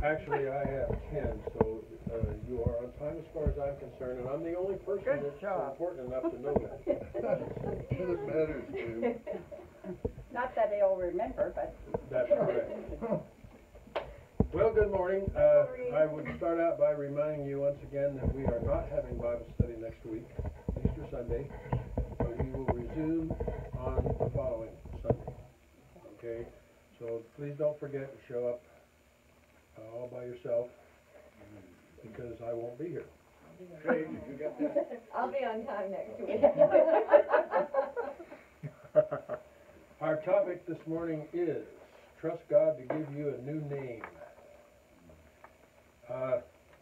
Actually, I have 10, so you are on time as far as I'm concerned, and I'm the only person Good that's job. important enough to know that. It matters too. Not that they'll remember, but. That's correct. Well, good morning. I would start out by reminding you once again that we are not having Bible study next week, Easter Sunday, but we will resume on the following Sunday. Okay? So please don't forget to show up all by yourself, because I won't be here. Hey, did you get that? I'll be on time next week. Our topic this morning is trust God to give you a new name.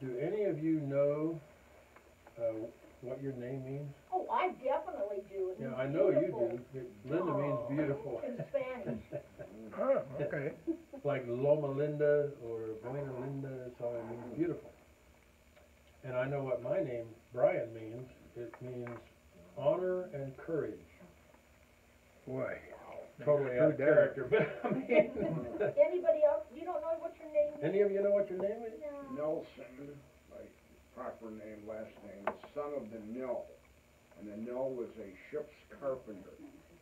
Do any of you know what your name means? Oh, I definitely do. It Yeah, means I know beautiful. you do. Linda means beautiful. In Spanish. Oh, okay. Like Loma Linda or Buena Linda, that's all it means, beautiful. And I know what my name, Brian, means. It means honor and courage. Why? Totally out of character, but I mean, Anybody else? You don't know what your name is? any of you know what your name is? No. Nelson, like proper name, last name, the son of the Nell. And the Nell was a ship's carpenter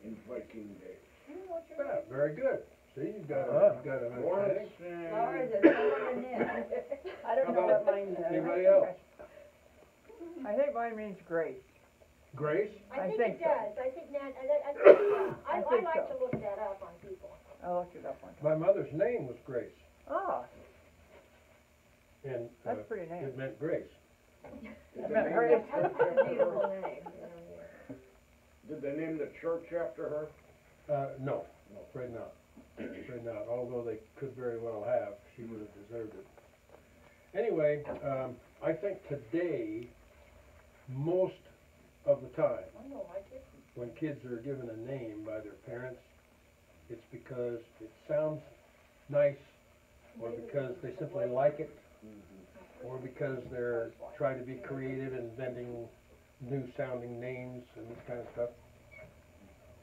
in Viking days. You know what your Yeah, name very good. See, you've got Uh-huh. an Lawrence understanding. Laura's and a son of a nip. I don't know what mine does. Anybody else? I think mine means grace. Grace? I I think think it so. does. I think I think like so. to look that up on people. I'll look it up one time. My mother's name was Grace, Oh, and that's pretty nice. it meant grace. I meant grace. That's a beautiful name. Did they name the church after her? No, afraid not. Afraid not, although they could very well have. She would have deserved it. Anyway, I think today, most of the time, I know my kids. when kids are given a name by their parents, it's because it sounds nice, or because they simply like it, or because they're trying to be creative and inventing new sounding names and this kind of stuff.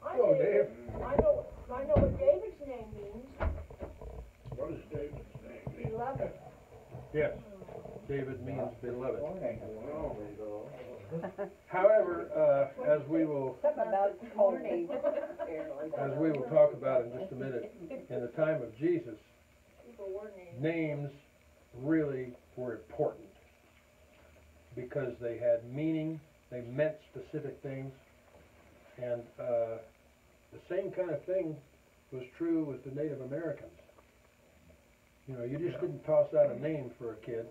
Hello, Dave. I know what David's name means. What is David's name? Beloved. Yes, David means beloved. Wow. However, as we will Something about cold name. talk about in just a minute, in the time of Jesus, People were named. names really were important because they had meaning, they meant specific things, and the same kind of thing was true with the Native Americans. You know, you just didn't toss out a name for a kid.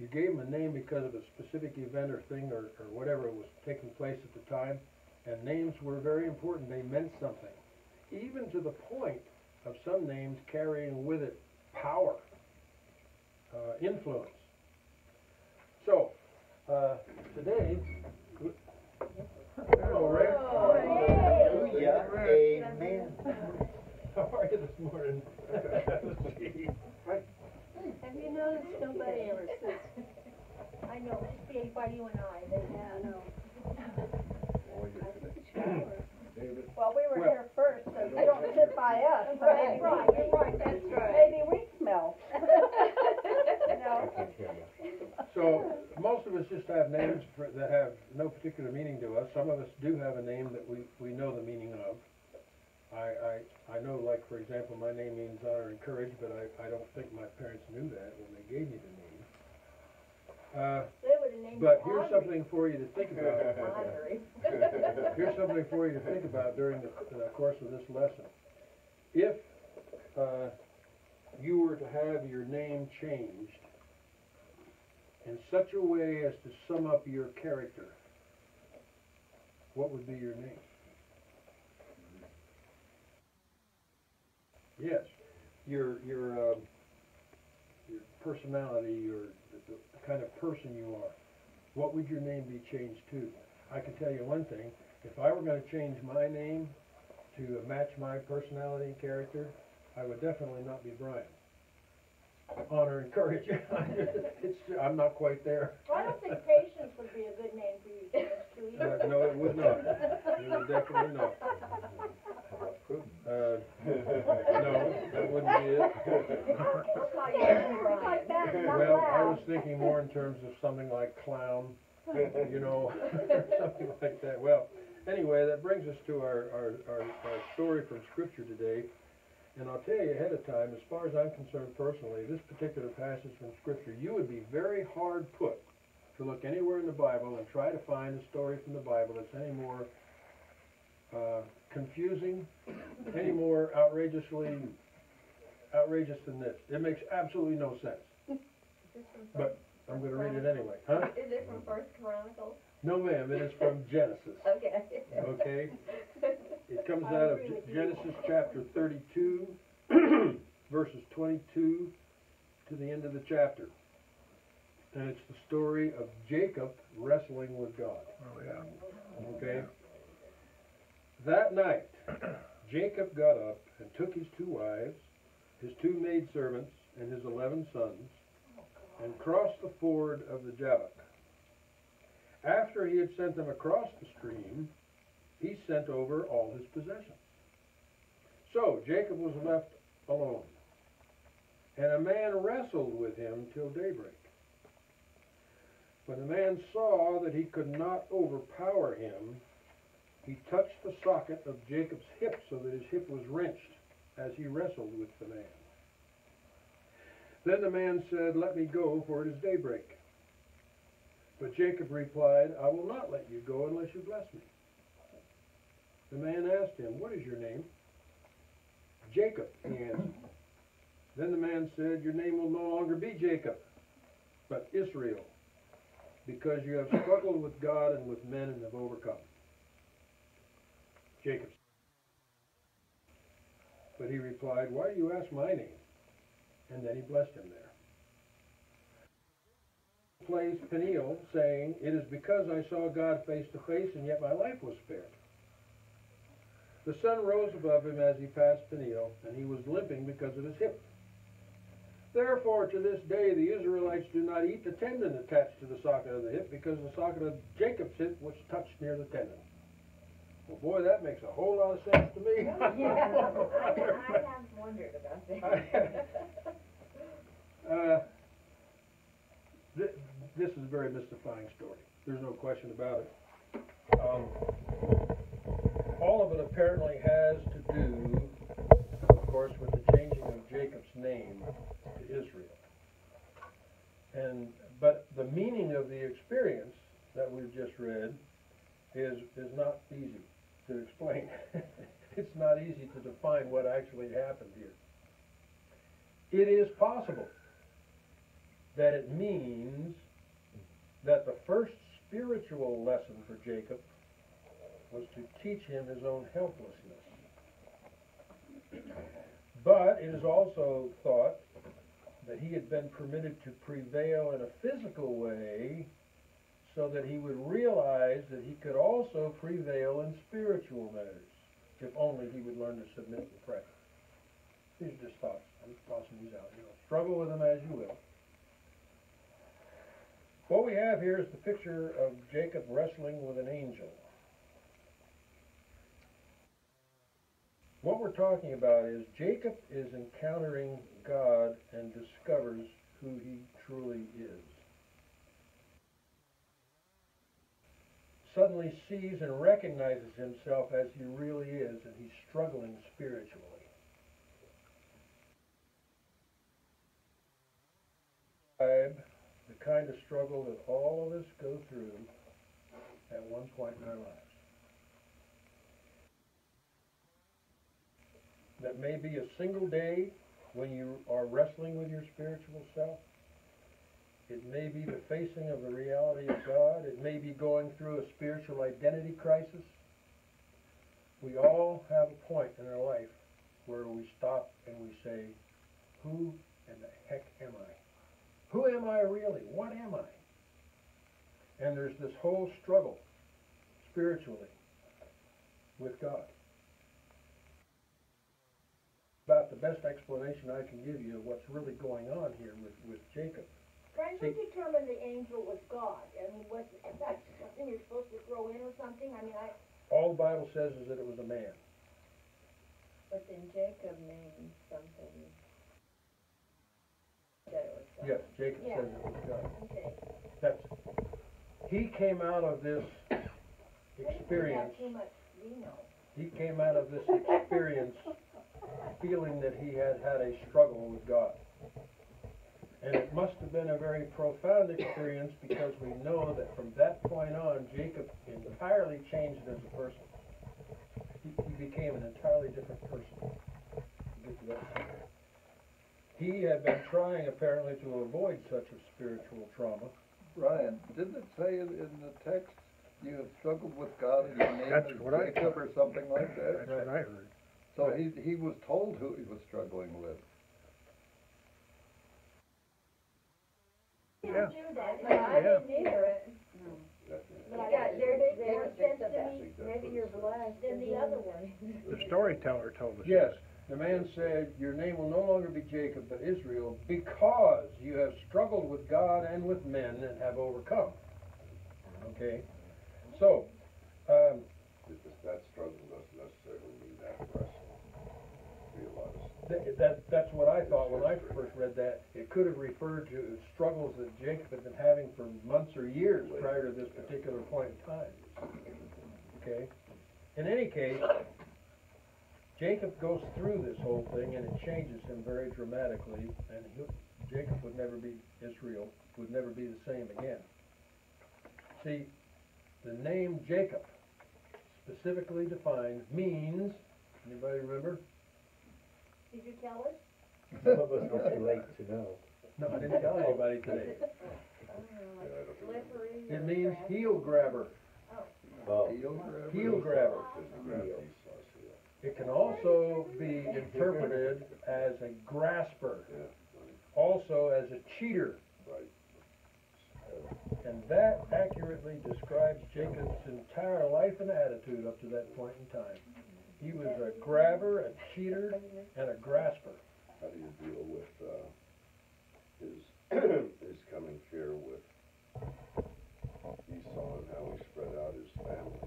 You gave him a name because of a specific event or thing or whatever was taking place at the time, and names were very important. They meant something, even to the point of some names carrying with it power, influence. So, today, hello, Ray. Hallelujah. Amen. How are you this morning? Have you noticed nobody ever says, I know, just be by you and I. I know. I think it's yours. David. Well, we were Well- here first, so you don't sit by us. so Right, maybe- right, you're right, that's right. Maybe we smell. No. So, most of us just have names that have no particular meaning to us. Some of us do have a name that we know the meaning of. I know, like, for example, my name means honor and courage, but I don't think my parents knew that when they gave me the name. They would have named But you here's Audrey. something for you to think about. Audrey. Here's something for you to think about during the course of this lesson. If you were to have your name changed in such a way as to sum up your character, what would be your name? Yes, your personality, the kind of person you are. What would your name be changed to? I can tell you one thing. If I were going to change my name to match my personality and character, I would definitely not be Brian. Honor and courage. I'm not quite there. Well, I don't think Patience would be a good name for you to change to either. No, it would not. It would definitely not. Prudent. No, that wouldn't be it. We'll call you Brian. Like that, not Well, I loud. was thinking more in terms of something like clown, you know, something like that. Well, anyway, that brings us to our story from Scripture today. And I'll tell you ahead of time, as far as I'm concerned personally, this particular passage from Scripture, you would be very hard put to look anywhere in the Bible and try to find a story from the Bible that's any more confusing, any more outrageous than this. It makes absolutely no sense. But I'm going to read it anyway. Huh? Is it from First Chronicles? No, ma'am. It is from Genesis. Okay. Okay? It comes out of Genesis chapter 32, verses 22 to the end of the chapter. And it's the story of Jacob wrestling with God. Oh, yeah. Okay? That night, Jacob got up and took his 2 wives, his 2 maidservants, and his 11 sons, and crossed the ford of the Jabbok. After he had sent them across the stream, he sent over all his possessions. So Jacob was left alone, and a man wrestled with him till daybreak. When the man saw that he could not overpower him, he touched the socket of Jacob's hip so that his hip was wrenched as he wrestled with the man. Then the man said, "Let me go, for it is daybreak." But Jacob replied, "I will not let you go unless you bless me." The man asked him, "What is your name?" "Jacob," he answered. Then the man said, "Your name will no longer be Jacob, but Israel, because you have struggled with God and with men and have overcome." Jacob. But he replied, "Why do you ask my name?" And then he blessed him there. Place Peniel, saying, "It is because I saw God face to face, and yet my life was spared." The sun rose above him as he passed Peniel, and he was limping because of his hip. Therefore, to this day, the Israelites do not eat the tendon attached to the socket of the hip, because the socket of Jacob's hip was touched near the tendon. Well, boy, that makes a whole lot of sense to me. I have wondered about that. This is a very mystifying story. There's no question about it. All of it apparently has to do, of course, with the changing of Jacob's name to Israel. But the meaning of the experience that we've just read is not easy to explain. It's not easy to define what actually happened here. It is possible that it means that the first spiritual lesson for Jacob was to teach him his own helplessness. But it is also thought that he had been permitted to prevail in a physical way so that he would realize that he could also prevail in spiritual matters, if only he would learn to submit and pray. These are just thoughts. I'm tossing these out. Struggle with them as you will. What we have here is the picture of Jacob wrestling with an angel. What we're talking about is Jacob is encountering God and discovers who he truly is. Suddenly sees and recognizes himself as he really is, and he's struggling spiritually. The kind of struggle that all of us go through at one point in our lives. That may be a single day when you are wrestling with your spiritual self. It may be the facing of the reality of God. It may be going through a spiritual identity crisis. We all have a point in our life where we stop and we say, who in the heck am I? Who am I really? What am I? And there's this whole struggle spiritually with God. About the best explanation I can give you of what's really going on here with Jacob. Brian, who determined the angel was God? I mean, was that something you're supposed to throw in or something? I mean, All the Bible says is that it was a man. But then Jacob named something. That it was God. Yes, Jacob Yeah. says it was God. Okay. That's, he came out of this I didn't experience, have too much vino. he came out of this experience feeling that he had had a struggle with God. And it must have been a very profound experience because we know that from that point on, Jacob entirely changed as a person. He became an entirely different person. We'll get to that. He had been trying apparently to avoid such a spiritual trauma. Ryan, didn't it say in the text, you have struggled with God and your name That's is what I Jacob thought. or something like that? That's what I heard. So he was told who he was struggling with. Yeah. Do that, but I Yeah. didn't either. But I got, they're more sense to me Maybe you're blessed. than the other one. The storyteller told us. Yes, the man said, your name will no longer be Jacob, but Israel, because you have struggled with God and with men and have overcome. Okay? So, That struggle doesn't necessarily mean that wrestling. Realize. that's what I thought when I first read that. It could have referred to struggles that Jacob had been having for months or years prior to this particular point in time. Okay? In any case, Jacob goes through this whole thing and it changes him very dramatically, and Jacob would never be Israel, would never be the same again. See, the name Jacob, specifically defined, means, anybody remember? Did you tell us? Some of us are too late to know. No, I didn't tell anybody today. Slippery. It means heel grabber. Oh, Heel grabber. It can also be interpreted as a grasper, also as a cheater. And that accurately describes Jacob's entire life and attitude up to that point in time. He was a grabber, a cheater, and a grasper. How do you deal with, his, his coming fear with Esau and how he spread out his family,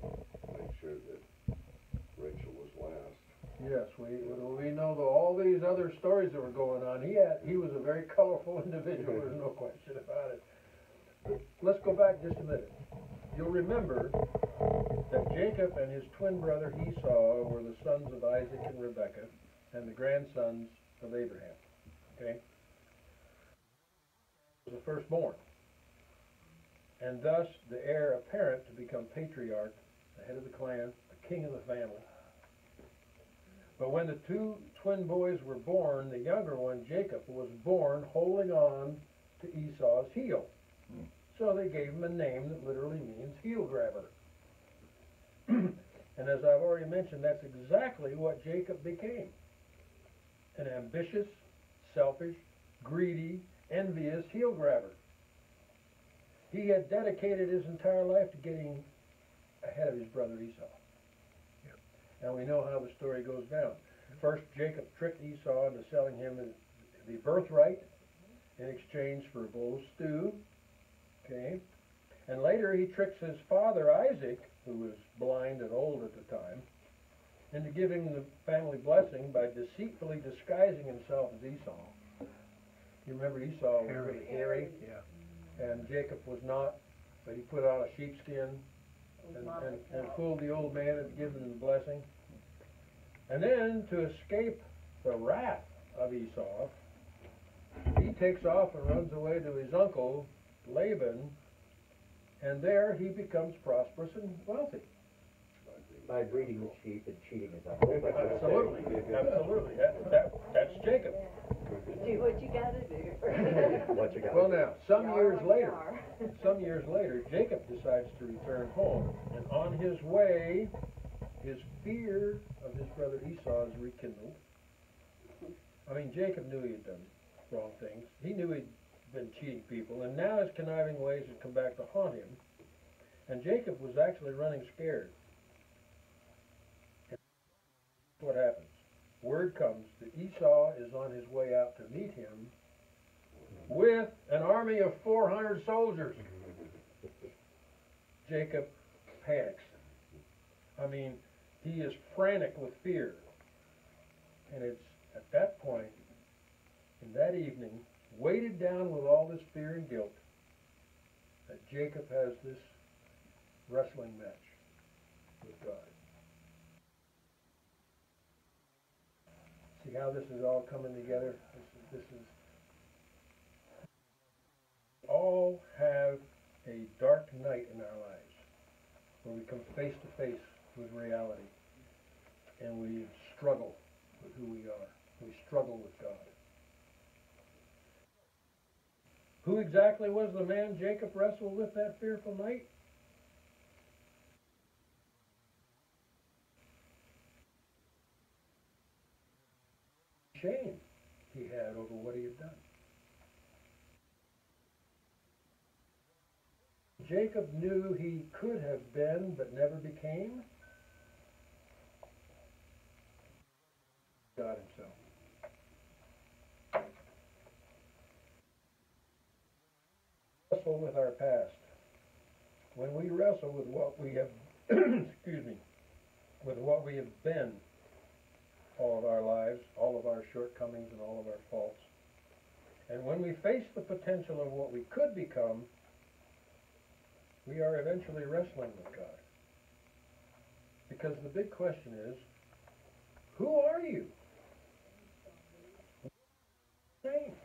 make sure that Rachel was last? Yes, we know that all these other stories that were going on. He was a very colorful individual. There's no question about it. Let's go back just a minute. You'll remember that Jacob and his twin brother Esau were the sons of Isaac and Rebekah and the grandsons of Abraham. Okay? He was the firstborn, and thus the heir apparent to become patriarch, the head of the clan, the king of the family. But when the two twin boys were born, the younger one, Jacob, was born holding on to Esau's heel. So they gave him a name that literally means heel grabber. And as I've already mentioned, that's exactly what Jacob became. An ambitious, selfish, greedy, envious heel grabber. He had dedicated his entire life to getting ahead of his brother Esau. And we know how the story goes down. First, Jacob tricked Esau into selling him the birthright in exchange for a bowl of stew. Okay? And later he tricks his father Isaac, who was blind and old at the time, into giving the family blessing by deceitfully disguising himself as Esau. You remember Esau was really hairy, Yeah. and Jacob was not, but he put on a sheepskin and fooled the old man into giving him the blessing. And then, to escape the wrath of Esau, he takes off and runs away to his uncle, Laban, and there he becomes prosperous and wealthy. by breeding the sheep and cheating his uncle. Absolutely, absolutely. That's Jacob. Do what you gotta do. What you got? Well now, some years later, Jacob decides to return home, and on his way, his fear of his brother Esau is rekindled. I mean, Jacob knew he had done wrong things. He knew he'd been cheating people, and now his conniving ways had come back to haunt him. And Jacob was actually running scared. And what happens? Word comes that Esau is on his way out to meet him with an army of 400 soldiers. Jacob panics. I mean, he is frantic with fear. And it's at that point, in that evening, weighted down with all this fear and guilt, that Jacob has this wrestling match with God. See how this is all coming together? This is all have a dark night in our lives where we come face to face with reality and we struggle with who we are. We struggle with God. Who exactly was the man Jacob wrestled with that fearful night? Shame he had over what he had done. Jacob knew he could have been but never became God himself. Wrestle with our past. When we wrestle with what we have excuse me, with what we have been all of our lives, all of our shortcomings and all of our faults, and when we face the potential of what we could become, we are eventually wrestling with God. Because the big question is, who are you? What's your name?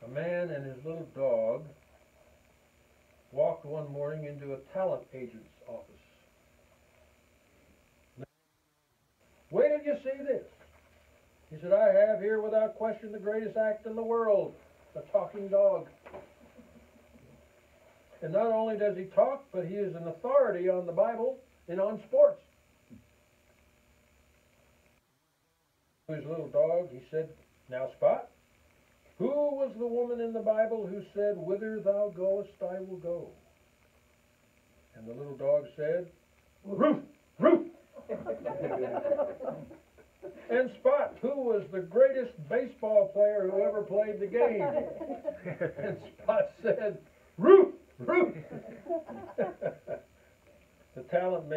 A man and his little dog walked one morning into a talent agent's office. Where did you see this? He said, I have here without question the greatest act in the world, the talking dog. And not only does he talk, but he is an authority on the Bible and on sports. To his little dog, he said, now Spot, who was the woman in the Bible who said, whither thou goest, I will go? And the little dog said, Ruth, Ruth. And Spot, who was the greatest baseball player who ever played the game? And Spot said, Ruth, Ruth. The talent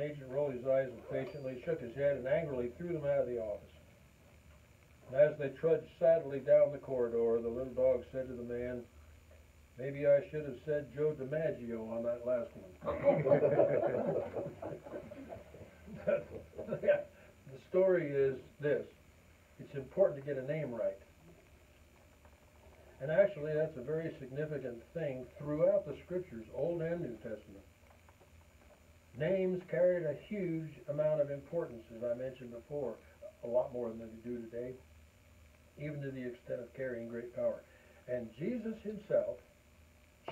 agent rolled his eyes impatiently, shook his head, and angrily threw them out of the office. And as they trudged sadly down the corridor, the little dog said to the man, maybe I should have said Joe DiMaggio on that last one. The story is this. It's important to get a name right. And actually, that's a very significant thing throughout the Scriptures, Old and New Testament. Names carried a huge amount of importance, as I mentioned before, a lot more than they do today, even to the extent of carrying great power. And Jesus himself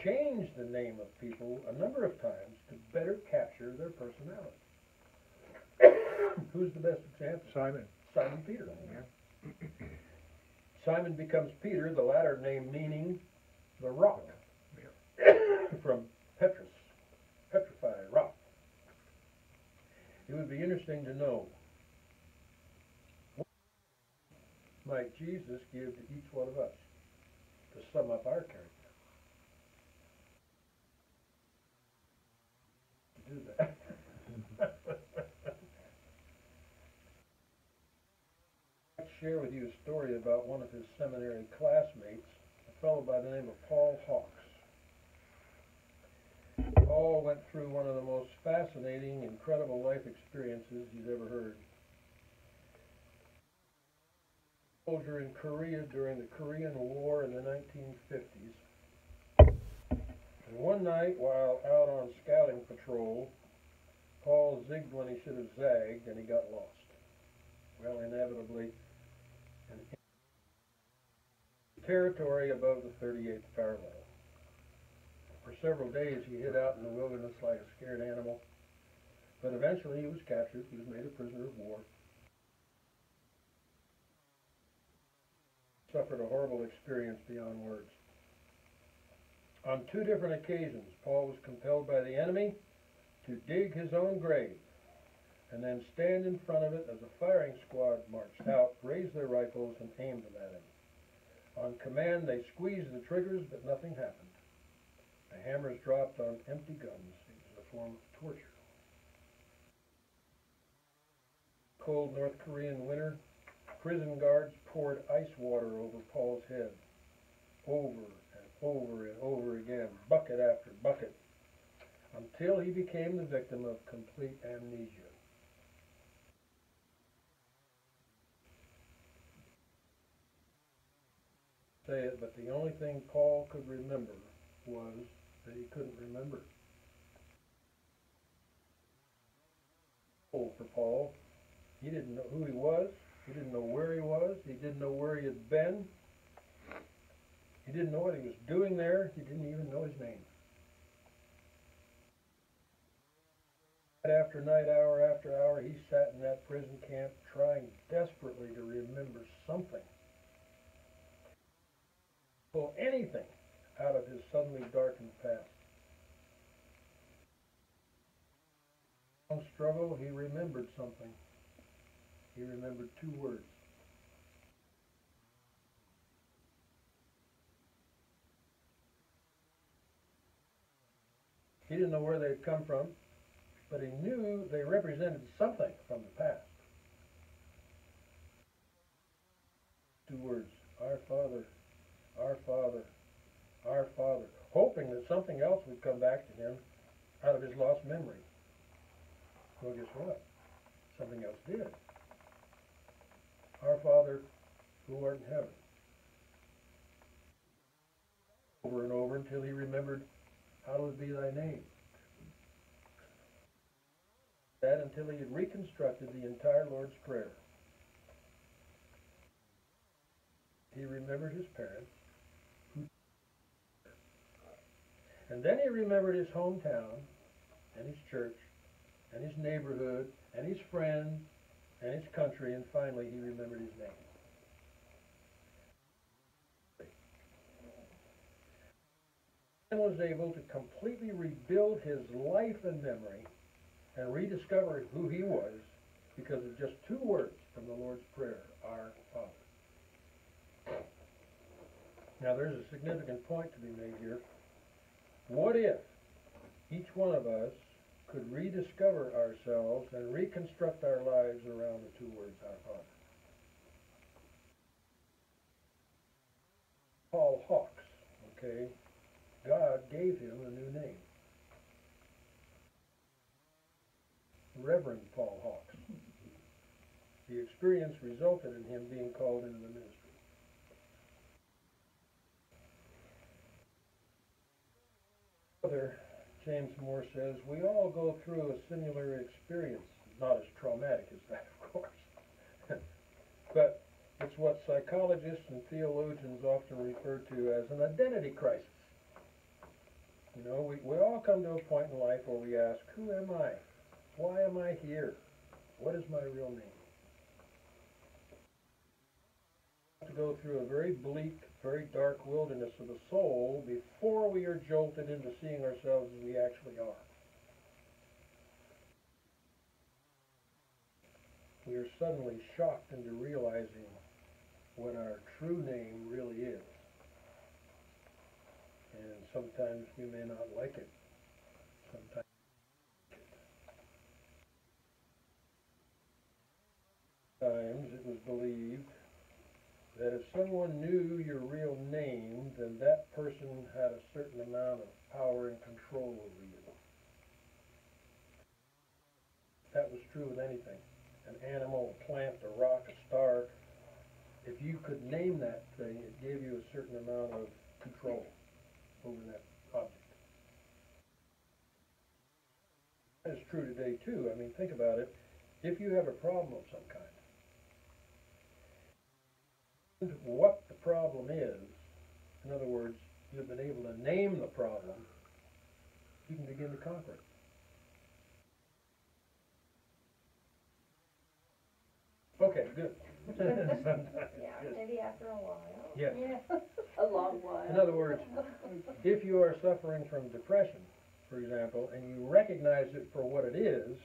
changed the name of people a number of times to better capture their personality. Who's the best example? Simon. Simon Peter. Yeah. Simon becomes Peter, the latter name meaning the rock. From Petrus, petrified rock. It would be interesting to know, what might Jesus give to each one of us to sum up our character? Do that. I'd share with you a story about one of his seminary classmates, a fellow by the name of Paul Hawks. Paul went through one of the most fascinating, incredible life experiences he's ever heard. Soldier in Korea during the Korean War in the 1950s. And one night, while out on scouting patrol, Paul zigged when he should have zagged, and he got lost. Well, inevitably, in territory above the 38th parallel. For several days, he hid out in the wilderness like a scared animal. But eventually, he was captured. He was made a prisoner of war. Suffered a horrible experience beyond words. On 2 different occasions, Paul was compelled by the enemy to dig his own grave and then stand in front of it as a firing squad marched out, raised their rifles, and aimed them at him. On command, they squeezed the triggers, but nothing happened. The hammers dropped on empty guns. form of torture. Cold North Korean winter, prison guards poured ice water over Paul's head, over and over and over again, bucket after bucket, until he became the victim of complete amnesia. Say it, but the only thing Paul could remember was that he couldn't remember. For Paul, he didn't know who he was, he didn't know where he was, he didn't know where he had been, he didn't know what he was doing there, he didn't even know his name. Night after night, hour after hour, he sat in that prison camp trying desperately to remember something. Pull anything out of his suddenly darkened past. Long struggle, he remembered something. He remembered 2 words. He didn't know where they'd come from, but he knew they represented something from the past. 2 words, our Father, our Father, our Father, hoping that something else would come back to him out of his lost memory. Well, guess what? Something else did. Our Father, who art in heaven. Over and over until he remembered, hallowed be thy name. That until he had reconstructed the entire Lord's Prayer. He remembered his parents. And then he remembered his hometown, and his church, and his neighborhood, and his friends, and his country, and finally he remembered his name. And was able to completely rebuild his life and memory and rediscover who he was because of just 2 words from the Lord's Prayer, our Father. Now there's a significant point to be made here. What if each one of us could rediscover ourselves and reconstruct our lives around the 2 words, our Father? Paul Hawks, okay? God gave him a new name. Reverend Paul Hawks. The experience resulted in him being called into the ministry. Brother James Moore says, we all go through a similar experience, not as traumatic as that, of course. But it's what psychologists and theologians often refer to as an identity crisis. You know, we all come to a point in life where we ask, who am I? Why am I here? What is my real name? We have to go through a very bleak, very dark wilderness of the soul before we are jolted into seeing ourselves as we actually are. We are suddenly shocked into realizing what our true name really is. And sometimes we may not like it. Sometimes it was believed that if someone knew your real name, then that person had a certain amount of power and control over you. That was true with anything. An animal, a plant, a rock, a star. If you could name that thing, it gave you a certain amount of control over that object. That is true today too. I mean, think about it. If you have a problem of some kind, what the problem is, in other words, you've been able to name the problem, you can begin to conquer it. Okay, good. Yeah, maybe after a while. Yes. Yeah. A long while. In other words, if you are suffering from depression, for example, and you recognize it for what it is,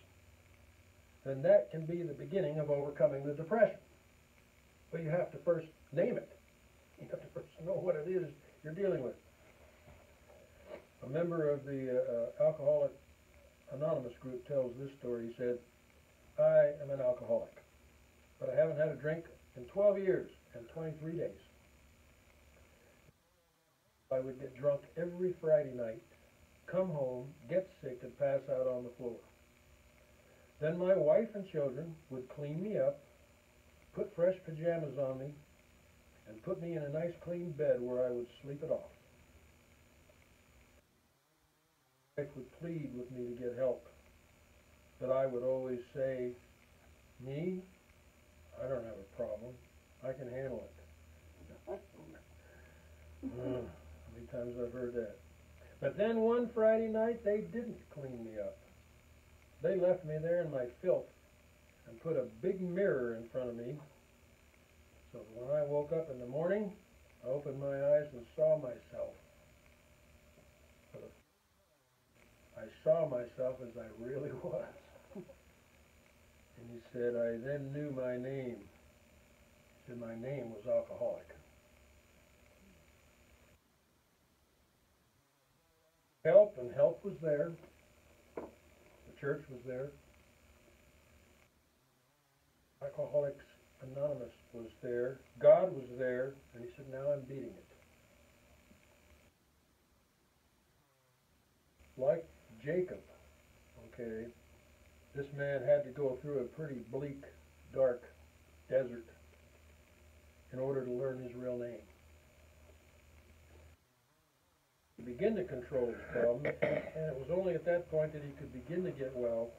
then that can be the beginning of overcoming the depression. But you have to first name it. You have to first know what it is you're dealing with. A member of the Alcoholics Anonymous group tells this story. He said, I am an alcoholic, but I haven't had a drink in 12 years and 23 days. I would get drunk every Friday night, come home, get sick, and pass out on the floor. Then my wife and children would clean me up, put fresh pajamas on me, and put me in a nice clean bed where I would sleep it off. My wife would plead with me to get help, but I would always say, me? I don't have a problem. I can handle it. How many times I've heard that. But then one Friday night, they didn't clean me up. They left me there in my filth and put a big mirror in front of me. So that when I woke up in the morning, I opened my eyes and saw myself. I saw myself as I really was. And he said, I then knew my name. He said my name was alcoholic. Help was there. The church was there. Alcoholics Anonymous was there. God was there. And he said, now I'm beating it. Like Jacob, okay, this man had to go through a pretty bleak, dark desert in order to learn his real name. He began to control his problem, and it was only at that point that he could begin to get well,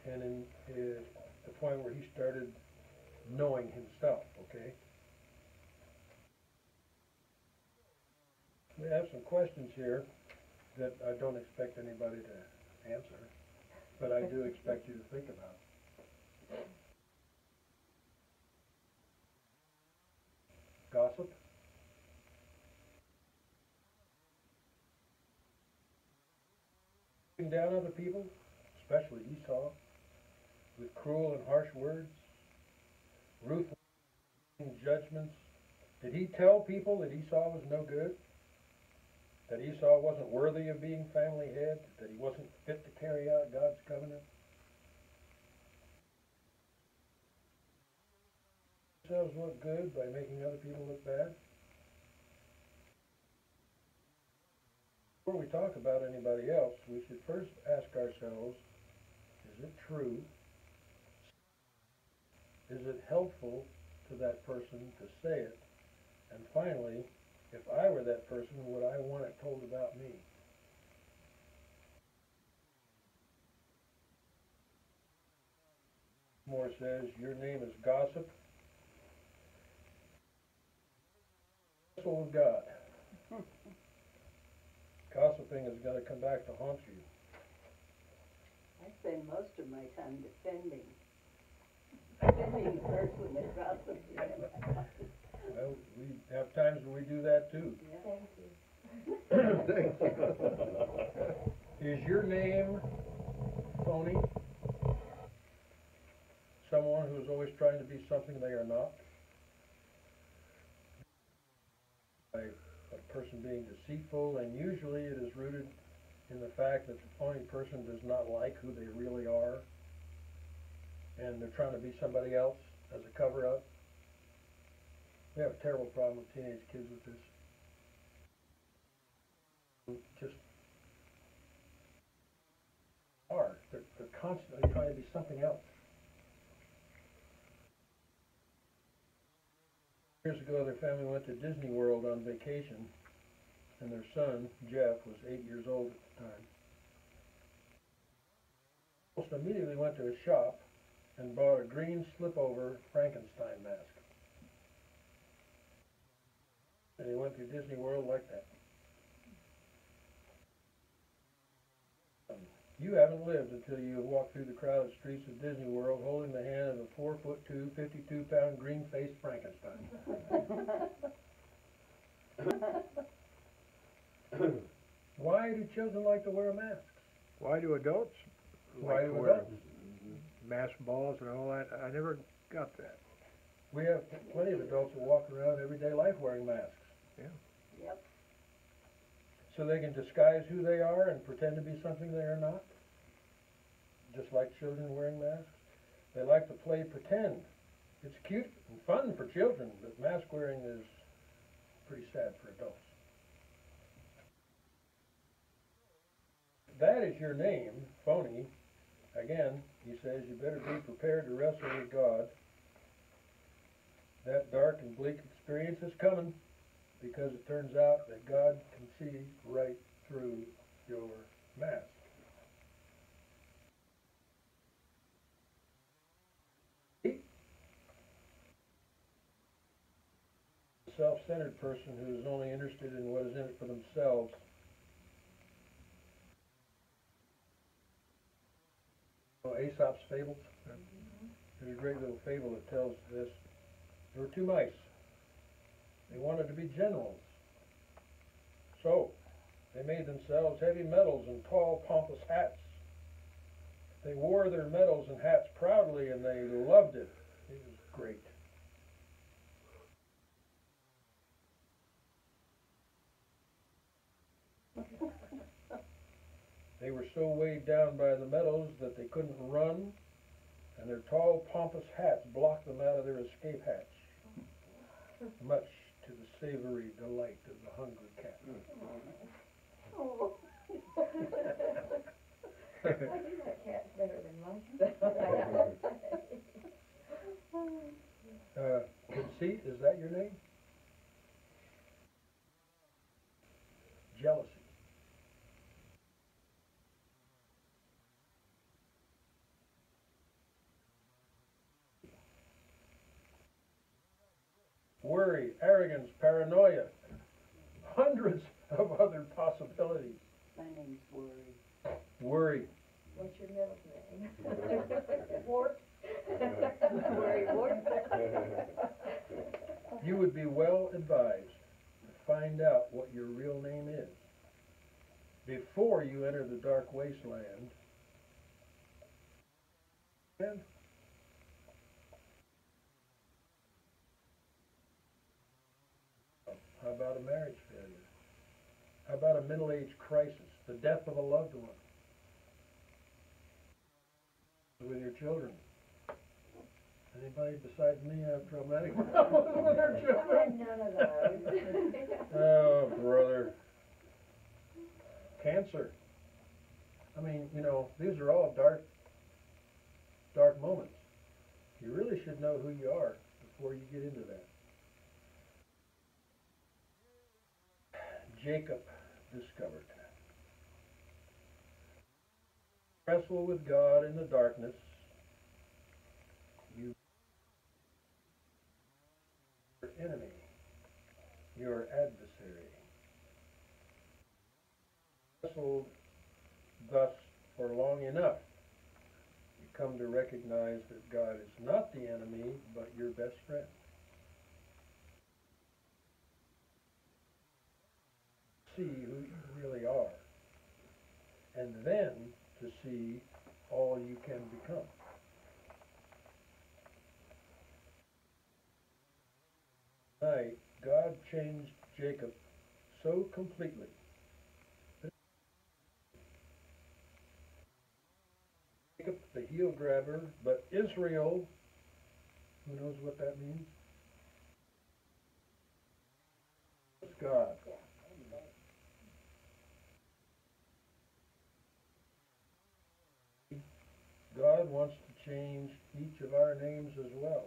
and in the point where he started knowing himself, okay? We have some questions here that I don't expect anybody to answer, but I do expect you to think about. Gossip? Putting down other people, especially Esau, with cruel and harsh words, ruthless judgments. Did he tell people that Esau was no good? That Esau wasn't worthy of being family head? That he wasn't fit to carry out God's covenant? Themselves look good by making other people look bad? Before we talk about anybody else, we should first ask ourselves, is it true? Is it helpful to that person to say it? And finally, if I were that person, would I want it told about me? Moore says, your name is gossip. Wrestle with God. Gossiping is going to come back to haunt you. I spend most of my time defending. Defending the person that gossips. Well, we have times when we do that too. Thank you. Is your name phony? Someone who's always trying to be something they are not? A person being deceitful, and usually it is rooted in the fact that the phony person does not like who they really are, and they're trying to be somebody else as a cover-up. We have a terrible problem with teenage kids with this. Just are. They're constantly trying to be something else. Years ago, their family went to Disney World on vacation, and their son, Jeff, was 8 years old at the time. Almost immediately went to a shop and bought a green slip-over Frankenstein mask. And he went through Disney World like that. You haven't lived until you have walked through the crowded streets of Disney World holding the hand of a 4'2", 52-pound green-faced Frankenstein. Why do children like to wear masks? Why do adults Why like do to wear adults? mask balls and all that? I never got that. We have plenty of adults who walk around everyday life wearing masks. Yep. So they can disguise who they are and pretend to be something they are not. just like children wearing masks. They like to play pretend. It's cute and fun for children, but mask wearing is pretty sad for adults. That is your name, Phony. Again, he says you better be prepared to wrestle with God. That dark and bleak experience is coming because it turns out that God can see right through your mask. A self-centered person who is only interested in what is in it for themselves. Aesop's fables. There's a great little fable that tells this. There were two mice. They wanted to be generals. So, they made themselves heavy medals and tall, pompous hats. They wore their medals and hats proudly, and they loved it. It was great. They were so weighed down by the medals that they couldn't run, and their tall, pompous hats blocked them out of their escape hatch, much to the savory delight of the hungry cat. Oh. I think that cat's better than mine. Conceit, is that your name? Jealousy. Worry, arrogance, paranoia, hundreds of other possibilities. My name's Worry. Worry. What's your middle name? Wart? Worry, Wart. You would be well advised to find out what your real name is before you enter the dark wasteland. And how about a marriage failure? How about a middle-age crisis, the death of a loved one? With your children. Anybody besides me have traumatic problems with their children? None of those. Oh, brother. Cancer. I mean, you know, these are all dark moments. You really should know who you are before you get into that. Jacob discovered. Wrestle with God in the darkness. You your enemy, your adversary. Wrestled thus for long enough, you come to recognize that God is not the enemy, but your best friend. See who you really are, and then to see all you can become. Tonight, God changed Jacob so completely. Jacob, the heel grabber, but Israel, who knows what that means? It's God. God wants to change each of our names as well.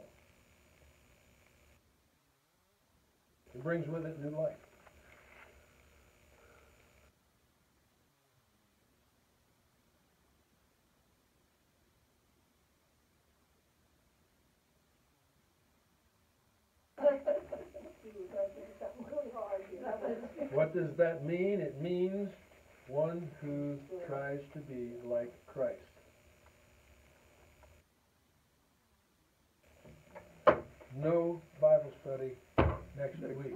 It brings with it new life. What does that mean? It means one who tries to be like Christ. No Bible study next week.